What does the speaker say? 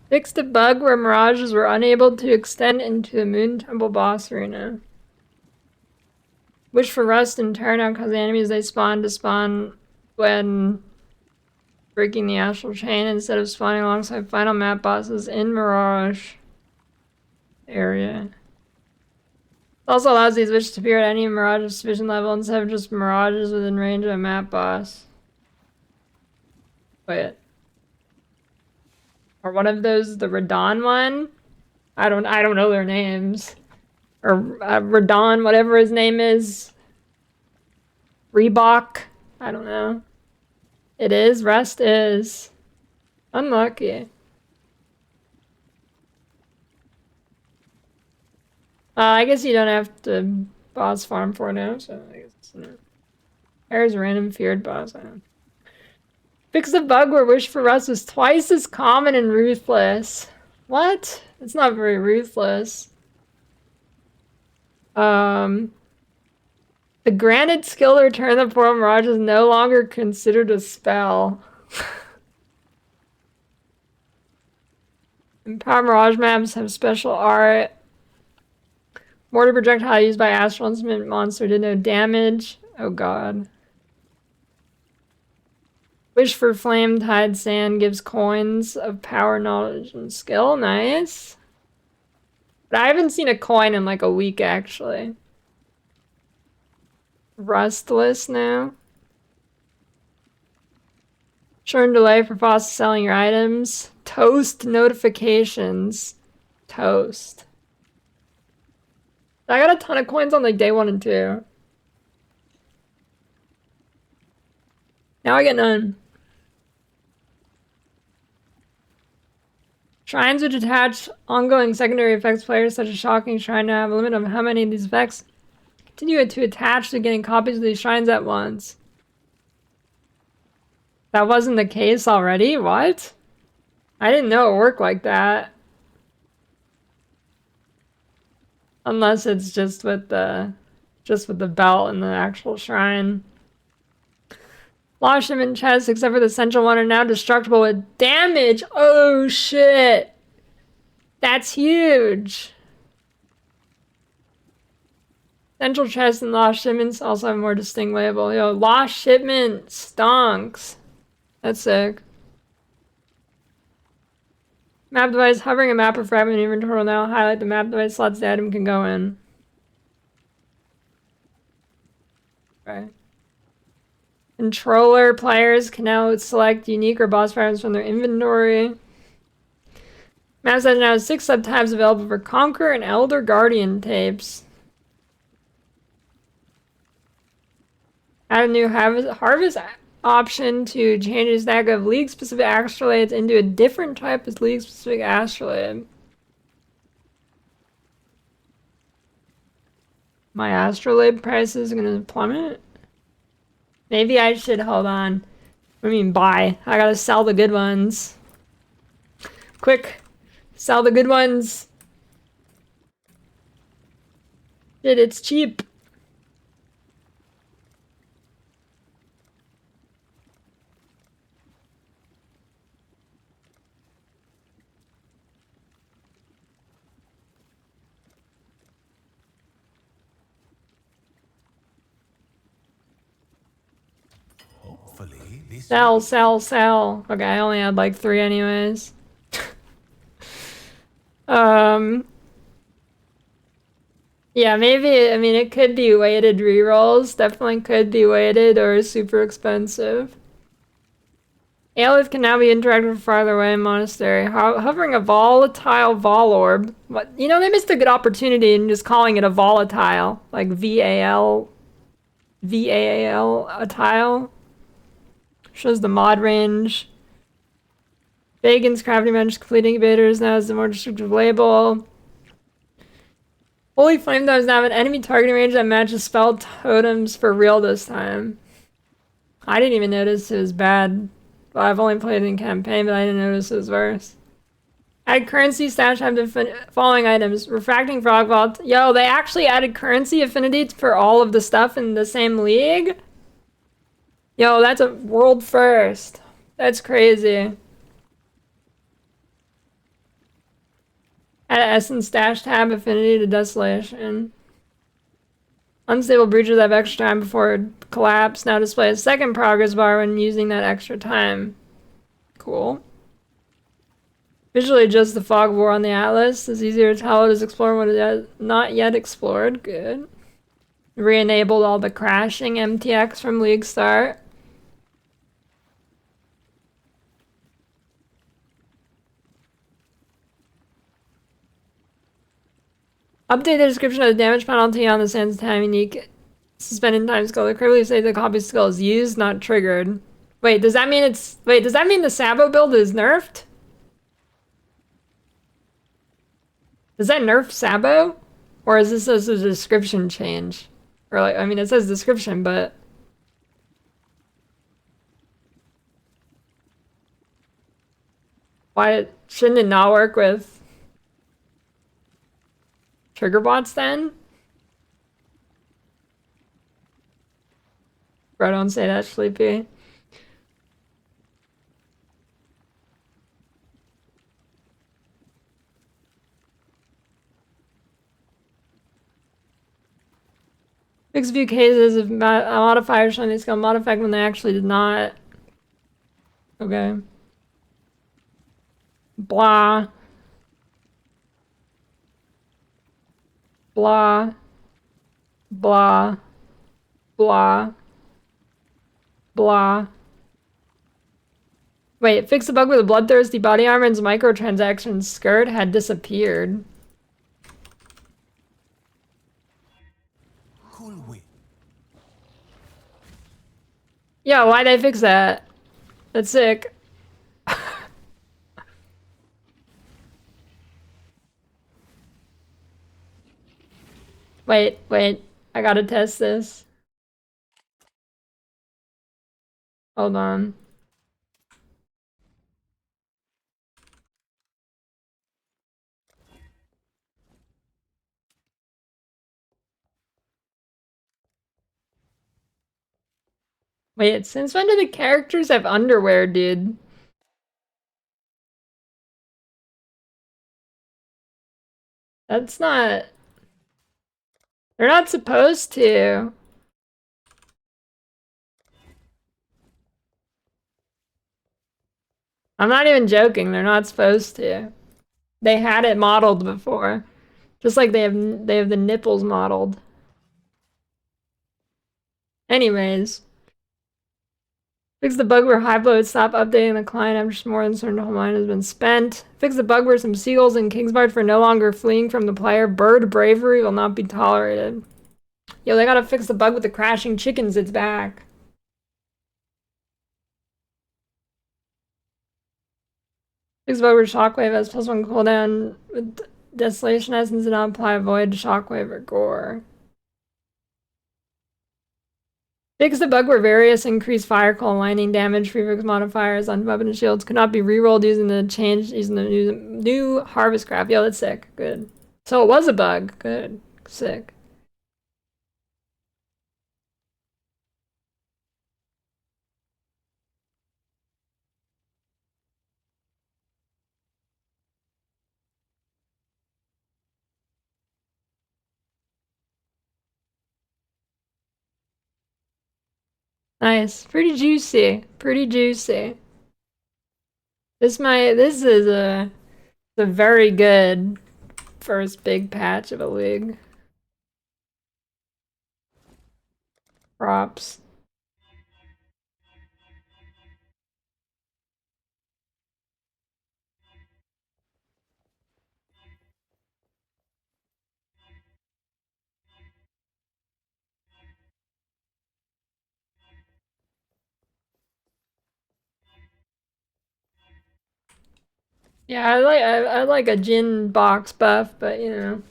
Fixed a bug where Mirages were unable to extend into the Moon Temple boss arena. Wish for Rust and tear down cause the enemies they spawn to spawn when breaking the astral chain instead of spawning alongside final map bosses in Mirage area. It also allows these wishes to appear at any Mirage of sufficient level instead of just Mirages within range of a map boss. Wait. Or one of those the Radon one? I don't know their names. Or Radon, whatever his name is. Reebok. I don't know. It is. Rest is. Unlucky. I guess you don't have to boss farm for now, so I guess it's no. There's a random feared boss. I don't know. Fix the bug where Wish for Rust was twice as common and ruthless. What? It's not very ruthless. The granted skill to return the portal Mirage is no longer considered a spell. Empower Mirage maps have special art. Mortar projectile used by Astral Instrument monster did no damage. Oh god. Wish for Flame Tide Sand gives coins of power, knowledge, and skill. Nice. But I haven't seen a coin in like a week, actually. Rustless now. Short delay for fast selling your items. Toast notifications. Toast. I got a ton of coins on like day 1 and 2. Now I get none. Shrines which attach ongoing secondary effects players such as Shocking Shrine now have a limit of how many of these effects continue to attach to getting copies of these shrines at once. That wasn't the case already? What? I didn't know it worked like that. Unless it's just with the belt and the actual shrine. Lost shipment chests, except for the central one, are now destructible with damage. Oh shit! That's huge! Central chests and lost shipments also have a more distinct label. Yo, lost shipment stonks. That's sick. Map device, hovering a map or fragment inventory will now highlight the map device slots the item can go in. Okay. Controller players can now select unique or boss fragments from their inventory. Map set now has 6 subtypes available for Conquer and Elder Guardian tapes. Add a new harvest option to change a stack of League-specific astrolabes into a different type of League-specific astrolabe. My astrolabe prices are gonna plummet? Maybe I should, hold on. I mean, buy. I gotta sell the good ones. Quick, sell the good ones. Shit, it's cheap. Sell, sell, sell. Okay, I only had like 3 anyways. Yeah, maybe, I mean, it could be weighted rerolls. Definitely could be weighted or super expensive. Aelith can now be interacted farther away in Monastery. Hovering a volatile Vol Orb. What? You know, they missed a good opportunity in just calling it a volatile. Like V-A-L, a tile. Shows the mod range. Vagan's crafting bench complete incubators now has the more descriptive label. Holy Flame does now have an enemy targeting range that matches spell totems for real this time. I didn't even notice it was bad. Well, I've only played it in campaign, but I didn't notice it was worse. Add currency stash have the following items. Refracting Frog Vault. Yo, they actually added currency affinity for all of the stuff in the same league? Yo, that's a world first. That's crazy. Add Essence Dash tab affinity to Desolation. Unstable breaches have extra time before collapse. Now display a second progress bar when using that extra time. Cool. Visually adjust the fog war on the Atlas. It's easier to tell it is exploring what it has not yet explored. Good. Re-enabled all the crashing MTX from League Start. Update the description of the damage penalty on the Sans Time unique suspended time skill. They clearly say the copy skill is used, not triggered. Wait, does that mean does that mean the Sabo build is nerfed? Does that nerf Sabo? Or is this just a description change? Or like, I mean, it says description, but... Why shouldn't it not work with trigger bots then? Bro, don't say that, Sleepy. Fixed few cases of modifiers showing they skill mod effect when they actually did not. Okay. Blah. Blah. Blah. Blah. Blah. Wait, fix the bug where the bloodthirsty body armor and microtransaction skirt had disappeared. Yeah, why'd I fix that? That's sick. Wait, I gotta test this. Hold on. Wait, since when do the characters have underwear, dude? That's not... They're not supposed to. I'm not even joking, they're not supposed to. They had it modeled before. Just like they have the nipples modeled. Anyways. Fix the bug where Highblow would stop updating the client after more than certain line has been spent. Fix the bug where some seagulls in Kingsbard for no longer fleeing from the player. Bird bravery will not be tolerated. Yo, they gotta fix the bug with the crashing chickens, it's back. Fix the bug where Shockwave has +1 cooldown with Desolation Essence and not apply Void to Shockwave or Gore. Fix the bug where various increased fire call lightning damage prefix modifiers on weapon and shields could not be rerolled using the new harvest craft. Yo, that's sick. Good. So it was a bug. Good. Sick. Nice. Pretty juicy. Pretty juicy. This is a very good first big patch of a league. Props. Yeah, I like a Jin box buff, but you know.